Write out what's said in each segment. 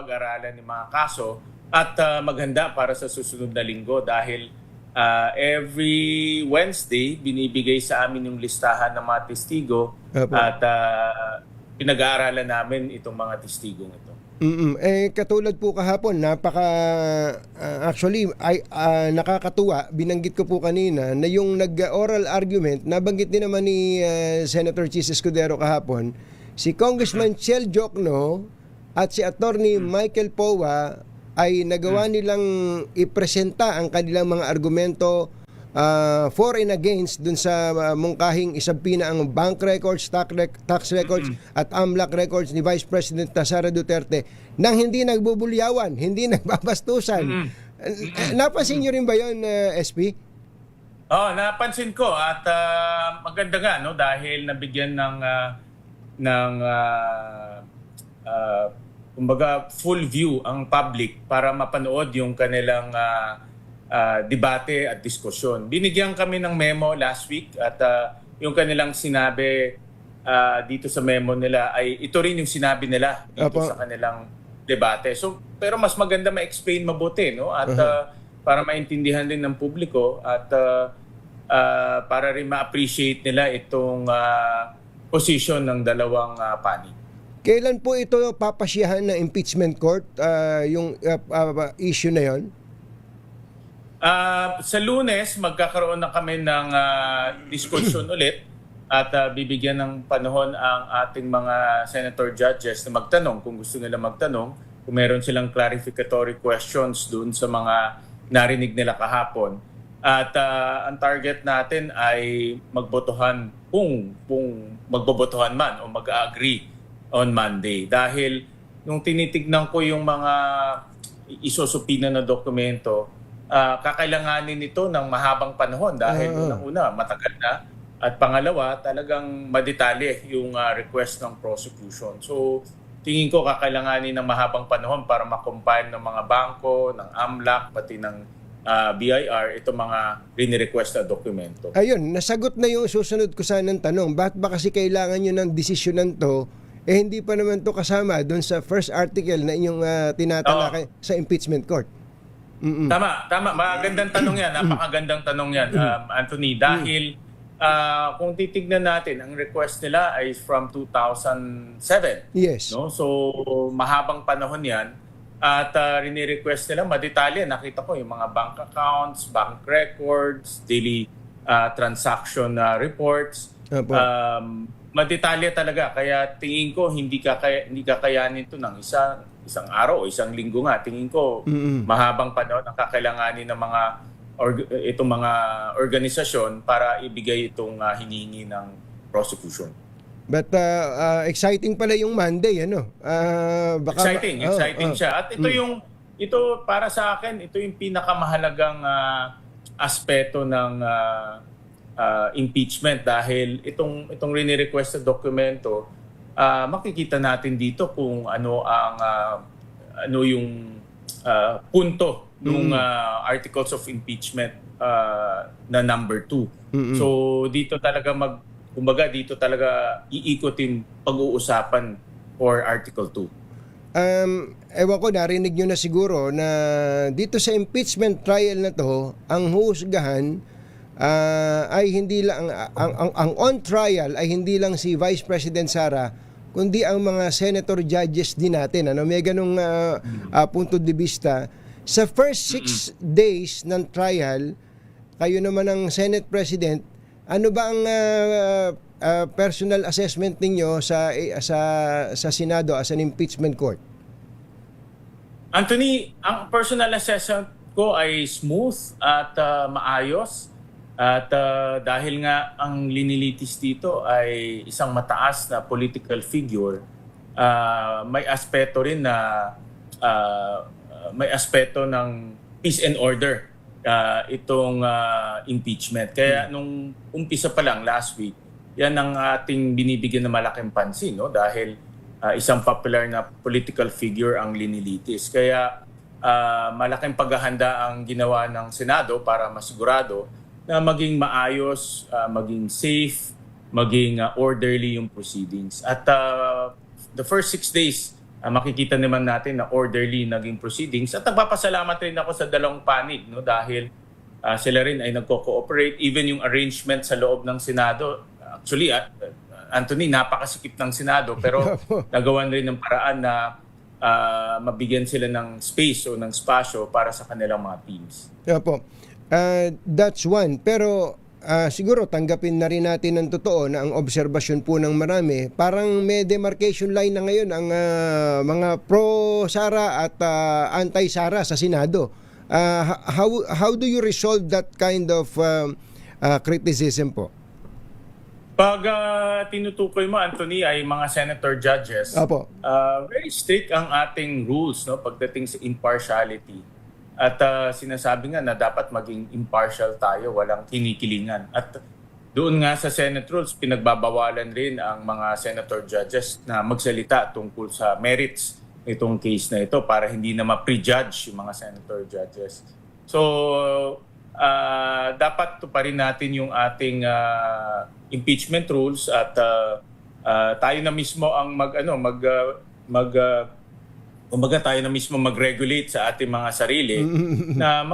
mapag-aralan ng mga kaso at maghanda para sa susunod na linggo dahil every Wednesday binibigay sa amin yung listahan ng mga testigo at pinag-aaralan namin itong mga testigong ito. Katulad po kahapon, actually nakakatuwa, binanggit ko po kanina na yung nag-oral argument, nabanggit din naman ni Senator Chis Escudero kahapon, si Congressman Chel Jokno at si Attorney Michael Powa ay nagawa nilang ipresenta ang kanilang mga argumento for and against dun sa mungkahing isabpina ang bank records, tax records at AMLAC records ni Vice President Sara Duterte nang hindi nagbubulyawan, hindi nagbabastusan. Napansin nyo rin ba yun, SP? Napansin ko at maganda nga no dahil nabigyan kumbaga full view ang public para mapanood yung kanilang debate at diskusyon. Binigyan kami ng memo last week at yung kanilang sinabi dito sa memo nila ay ito rin yung sinabi nila dito sa kanilang debate. So, pero mas maganda ma-explain mabuti, no? At para maintindihan din ng publiko at para rin ma-appreciate nila itong position ng dalawang panig. Kailan po ito papasyahan ng impeachment court, yung issue na yon? Sa Lunes, magkakaroon na kami ng diskusyon ulit at bibigyan ng panahon ang ating mga senator judges na magtanong kung gusto nila magtanong, kung meron silang clarificatory questions dun sa mga narinig nila kahapon. At ang target natin ay magbotohan kung magbobotohan man o mag-agree on Monday. Dahil nung tinitignan ko yung mga isusupina na dokumento, kakailanganin ito ng mahabang panahon dahil unang-una matagal na at pangalawa talagang madetalye yung request ng prosecution. So tingin ko kakailanganin ng mahabang panahon para makompile ng mga bangko, ng AMLAC, pati ng BIR itong mga rini-request na dokumento. Ayun, nasagot na yung susunod ko sanang tanong. Bakit ba kasi kailangan nyo ng desisyonan to? Hindi pa naman to kasama doon sa first article na inyong tinatalakay sa impeachment court. Tama. Magandang tanong yan. Napakagandang tanong yan, Anthony. Dahil kung titignan natin, ang request nila ay from 2007. Yes. No? So, mahabang panahon yan. At rini-request nila, madetalye. Nakita ko yung mga bank accounts, bank records, daily transaction reports. Madetalye talaga. Kaya tingin ko, hindi kakayanin ito ng isang araw o isang linggo nga. Tingin ko mahabang panahon ang kakailanganin ng itong mga organisasyon para ibigay itong hinihingi ng prosecution. But exciting pala yung Monday, ano? Exciting siya. At ito para sa akin, ito yung pinakamahalagang aspeto ng impeachment dahil itong rini-request na dokumento, makikita natin dito kung ano yung punto ng articles of impeachment na number 2. So dito talaga dito talaga iikotin pag-uusapan for Article 2. Ewan ko, narinig nyo na siguro na dito sa impeachment trial na to, ang husgahan ay hindi lang ang on trial ay hindi lang si Vice President Sara, kundi ang mga senator judges din natin. May ganung punto de vista. Sa first 6 days ng trial, kayo naman ang Senate President, ano ba ang personal assessment ninyo sa Senado as an impeachment court? Anthony, ang personal assessment ko ay smooth at maayos. At dahil nga ang linilitis dito ay isang mataas na political figure, may aspeto rin na may aspeto ng peace and order itong impeachment. Kaya nung umpisa pa lang last week, yan ang ating binibigyan ng malaking pansin, no? Dahil isang popular na political figure ang linilitis. Kaya malaking paghahanda ang ginawa ng Senado para masigurado na maging maayos, maging safe, maging orderly yung proceedings. At the first 6 days makikita naman natin na orderly naging proceedings. At nagpapasalamat rin ako sa dalawang panig, no, dahil sila rin ay nagko-cooperate. Even yung arrangement sa loob ng Senado, actually, Anthony, napakasikip ng Senado, pero nagawan rin ng paraan na mabigyan sila ng space o ng spasyo para sa kanilang mga teams. Opo. That's one. Pero siguro tanggapin na rin natin ng totoo na ang obserbasyon po ng marami, parang may demarcation line na ngayon ang mga pro-Sara at anti-Sara sa Senado. How do you resolve that kind of criticism po? Pag tinutukoy mo, Anthony, ay mga senator judges, Opo. very strict ang ating rules, no, pagdating sa impartiality. At sinasabi nga na dapat maging impartial tayo, walang kinikilingan. At doon nga sa Senate rules, pinagbabawalan rin ang mga senator judges na magsalita tungkol sa merits nitong case na ito para hindi na ma-prejudge yung mga senator judges. So, dapat tuparin natin yung ating impeachment rules at tayo na mismo ang tayo na mismo mag-regulate sa ating mga sarili na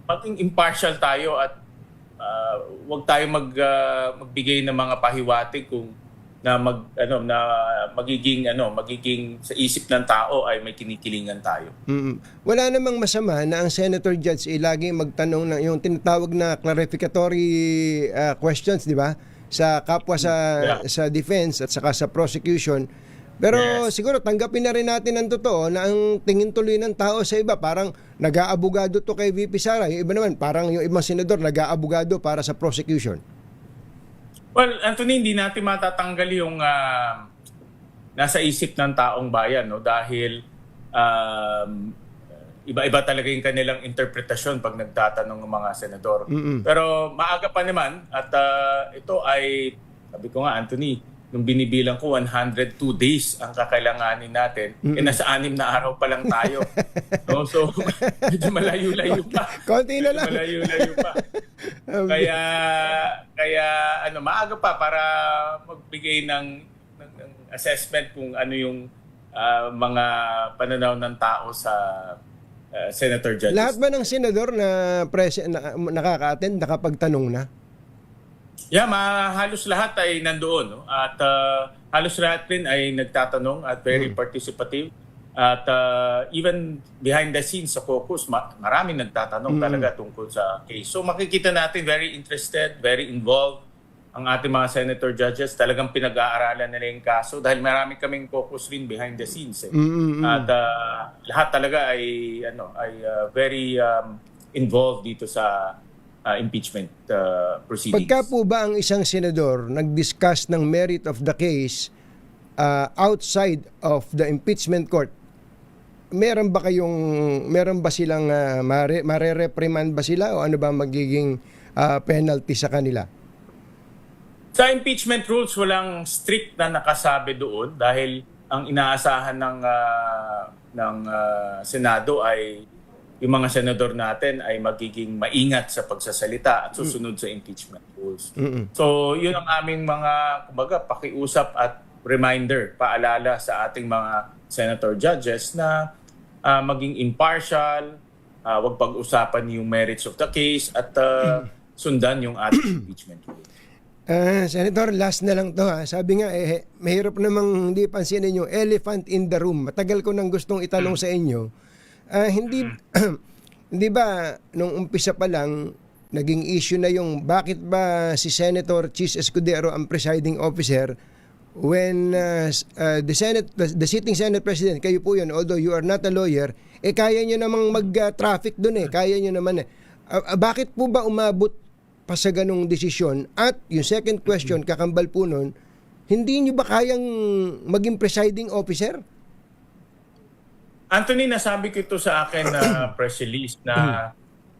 maging impartial tayo at wag tayo magbigay ng mga pahiwatig kung magiging sa isip ng tao ay may kinikilingan tayo. Wala namang masama na ang senator judge ay lagi magtanong ng yung tinatawag na clarificatory questions, di ba? Sa kapwa sa defense at saka sa prosecution. Pero siguro tanggapin na rin natin ang totoo na ang tingin tuloy ng tao sa iba parang nag-aabogado to kay VP Sara. Yung iba naman parang yung ibang senador nag-aabogado para sa prosecution. Well, Anthony, hindi natin matatanggal yung nasa isip ng taong bayan, no? Dahil iba-iba talaga yung kanilang interpretasyon pag nagtatanong ng mga senador. Pero maaga pa naman at ito ay, sabi ko nga, Anthony, nung binibilang ko 102 days ang kakailanganin natin, nasa 6 na araw pa lang tayo. No? So, medyo malayo-layo pa. Konti na lang. Malayo-layo pa. Kaya maaga pa para magbigay ng assessment kung ano yung mga pananaw ng tao sa senator judges. Lahat ba ng senador na nakaka-attend, nakapagtanong na? Yeah, halos lahat ay nandoon. No? At halos lahat rin ay nagtatanong at very participative. At even behind the scenes sa caucus, maraming nagtatanong talaga tungkol sa case. So makikita natin very interested, very involved ang ating mga senator judges. Talagang pinag-aaralan nila yung kaso dahil marami kaming caucus rin behind the scenes. At lahat talaga ay very involved dito sa impeachment proceedings. Pagka po ba ang isang senador nag-discuss ng merit of the case outside of the impeachment court, meron ba silang mare-reprimand ba sila o ano ba magiging penalty sa kanila? Sa impeachment rules, walang strict na nakasabi doon dahil ang inaasahan ng Senado ay yung mga senador natin ay magiging maingat sa pagsasalita at susunod sa impeachment rules. So, yun ang aming mga, pakiusap at reminder, paalala sa ating mga senator judges na maging impartial, wag pag-usapan yung merits of the case at sundan yung ating impeachment rules. Senator, last na lang to ha. Sabi nga, mahirap namang hindi pansinin yung elephant in the room. Matagal ko nang gustong itanong sa inyo. Hindi ba nung umpisa pa lang naging issue na yung bakit ba si Senator Chis Escudero ang presiding officer when the sitting Senate President, kayo po yun, although you are not a lawyer, kaya nyo namang mag-traffic dun kaya nyo naman bakit po ba umabot pa sa ganong desisyon? At yung second question, kakambal po nun, hindi nyo ba kayang maging presiding officer? Anthony, nasabi ko ito sa akin na press release na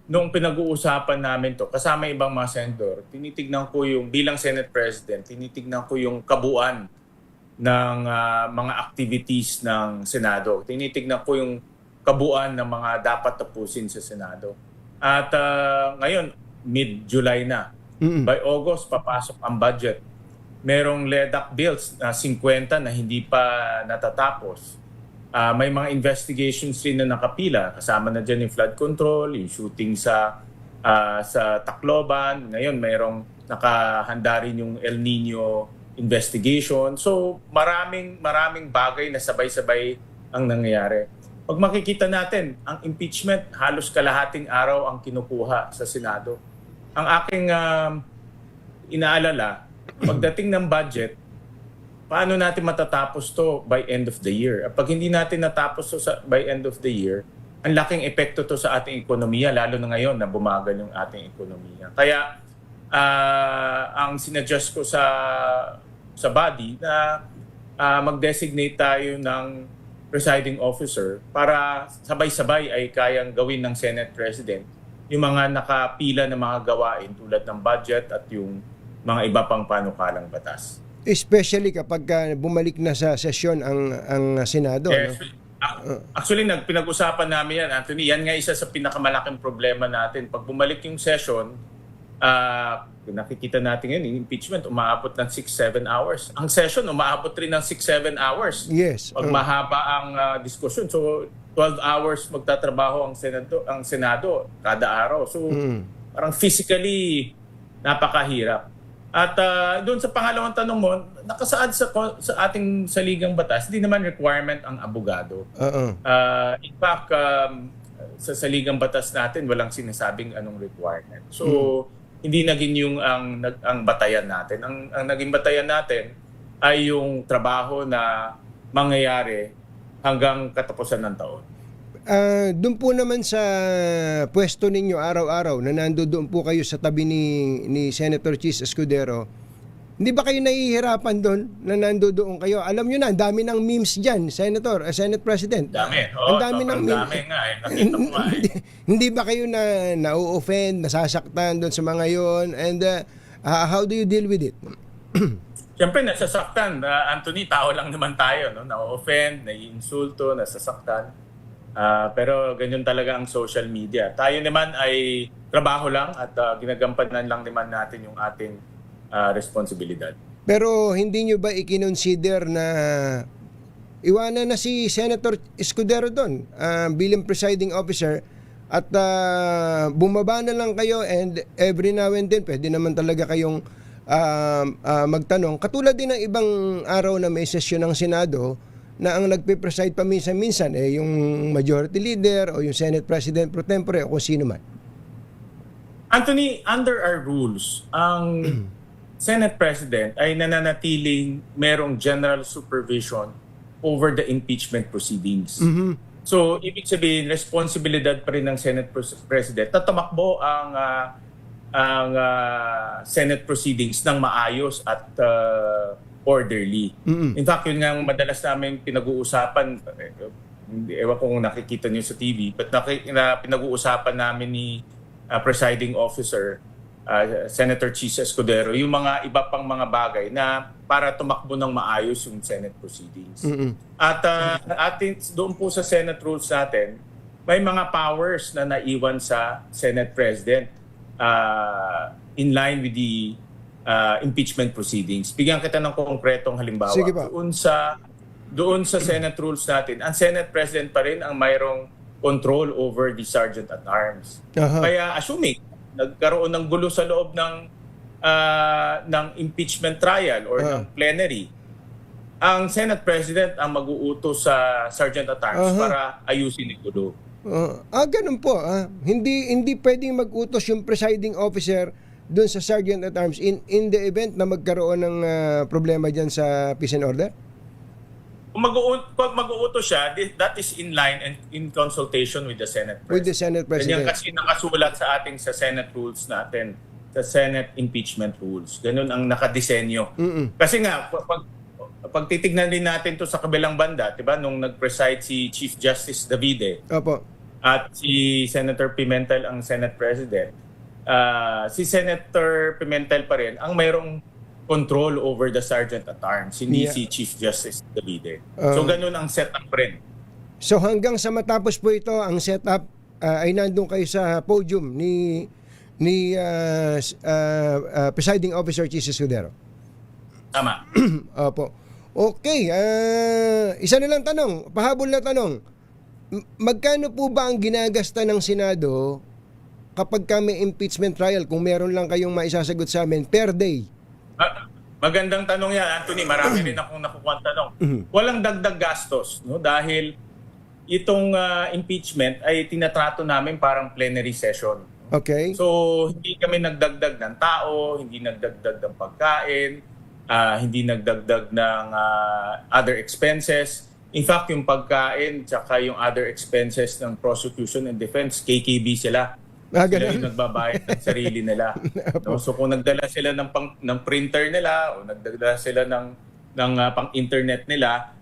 nung pinag-uusapan namin to kasama ibang mga senador, tinitignan ko yung bilang Senate President, tinitignan ko yung kabuuan ng mga activities ng Senado. Tinitignan ko yung kabuuan ng mga dapat tapusin sa Senado. At ngayon, mid-July na. By August, papasok ang budget. Merong LEDAC bills na 50 na hindi pa natatapos. may mga investigations rin na nakapila. Kasama na dyan yung flood control, yung shooting sa Tacloban. Ngayon, mayroong nakahanda rin yung El Nino investigation. So, maraming bagay na sabay-sabay ang nangyayari. Pag makikita natin, ang impeachment, halos kalahating araw ang kinukuha sa Senado. Ang aking inaalala, pagdating ng budget, paano natin matatapos to by end of the year? Pag hindi natin natapos to by end of the year, ang laking epekto to sa ating ekonomiya, lalo na ngayon na bumagal yung ating ekonomiya. Kaya, ang sinadjust ko sa body na mag-designate tayo ng presiding officer para sabay-sabay ay kayang gawin ng Senate President yung mga nakapila na mga gawain tulad ng budget at yung mga iba pang panukalang batas. Especially kapag bumalik na sa sesyon ang Senado. Yes. No? Actually, pinag-usapan namin yan, Anthony. Yan nga isa sa pinakamalaking problema natin. Pag bumalik yung session, nakikita natin ngayon, yung impeachment, umaabot ng 6-7 hours. Ang session, umaabot rin ng 6-7 hours. Yes. Pag mahaba ang diskusyon. So, 12 hours magtatrabaho ang Senado kada araw. So, parang physically, napakahirap. At doon sa pangalawang tanong mo, nakasaad sa ating saligang batas, hindi naman requirement ang abogado. In fact, sa saligang batas natin, walang sinasabing anong requirement. So, hindi naging yung ang batayan natin. Ang naging batayan natin ay yung trabaho na mangyayari hanggang katapusan ng taon. Doon po naman sa pwesto ninyo araw-araw na nandoon po kayo sa tabi ni Senator Chis Escudero, hindi ba kayo nahihirapan doon na nandoon kayo? Alam nyo na, ang dami ng memes dyan, Senator, Senate President. Dami. Ang dami ng memes. Dami nga eh. Nakita ko nga eh. Hindi ba kayo na-offend, nasasaktan doon sa mga yon? And how do you deal with it? Siyempre, nasasaktan. Anthony, tao lang naman tayo. No? Na-offend, nai-insulto, nasasaktan. Pero ganyan talaga ang social media. Tayo naman ay trabaho lang at ginagampanan lang naman natin yung ating responsibilidad. Pero hindi nyo ba ikinonsider na iwanan na si Senator Escudero doon bilang presiding officer at bumaba na lang kayo and every now and then pwede naman talaga kayong magtanong. Katulad din ng ibang araw na may sesyon ng Senado na ang nagpe-preside pa minsan-minsan yung majority leader o yung Senate President pro tempore o kung sino man. Anthony, under our rules, ang Senate President ay nananatiling merong general supervision over the impeachment proceedings. So, ibig sabihin, responsibilidad pa rin ng Senate President na tumakbo ang Senate proceedings ng maayos at orderly. In fact, yun nga ang madalas namin pinag-uusapan, ewan ko kung nakikita niyo sa TV, but pinag-uusapan namin ni presiding officer, Senator Chis Escudero, yung mga iba pang mga bagay na para tumakbo ng maayos yung Senate proceedings. At doon po sa Senate rules natin, may mga powers na naiwan sa Senate President in line with the impeachment proceedings. Bigyan kita ng konkretong halimbawa. Sige pa. Doon sa Senate rules natin, ang Senate President pa rin ang mayroong control over the Sergeant at Arms. Kaya assuming nagkaroon ng gulo sa loob ng impeachment trial or ng plenary, ang Senate President ang mag-uutos sa Sergeant at Arms para ayusin yung gulo. Ganun po. Hindi pwedeng mag-utos yung presiding officer doon sa Sergeant at Arms in the event na magkaroon ng problema dyan sa peace and order? Pag mag-uutos siya, that is in line and in consultation with the Senate President. With the Senate President. Ganyan kasi nakasulat sa ating sa Senate rules natin, sa Senate impeachment rules. Ganun ang nakadesenyo. Kasi nga, pag titignan din natin to sa kabilang banda, diba, nung nag-preside si Chief Justice Davide at si Senator Pimentel ang Senate President, si Senator Pimentel pa rin ang mayroong control over the Sergeant at Arms, hindi si Chief Justice Davide. So ganun ang setup rin. So hanggang sa matapos po ito, ang setup ay nandun kayo sa podium ni Presiding Officer Chis Escudero. Tama. Opo. Okay, isa na lang tanong, pahabol na tanong. Magkano po ba ang ginagasta ng Senado kapag may impeachment trial, kung meron lang kayong maisasagot sa amin, per day? Magandang tanong yan, Anthony. Marami rin akong nakukuha tanong. Walang dagdag gastos, no? Dahil itong impeachment ay tinatrato namin parang plenary session. Okay. So, hindi kami nagdagdag ng tao, hindi nagdagdag ng pagkain, hindi nagdagdag ng other expenses. In fact, yung pagkain tsaka yung other expenses ng prosecution and defense, KKB sila. Sila Ganun. yung nagbabayad ng sarili nila. No? So kung nagdala sila ng printer nila o nagdala sila ng pang-internet nila,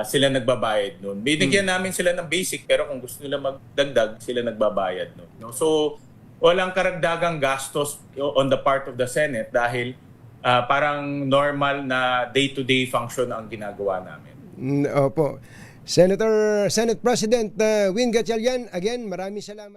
sila nagbabayad nun. Binigyan namin sila ng basic pero kung gusto nila magdagdag, sila nagbabayad nun. No? So walang karagdagang gastos on the part of the Senate dahil parang normal na day-to-day function ang ginagawa namin. Opo. Senate President Win Gatchalian, again, maraming salamat.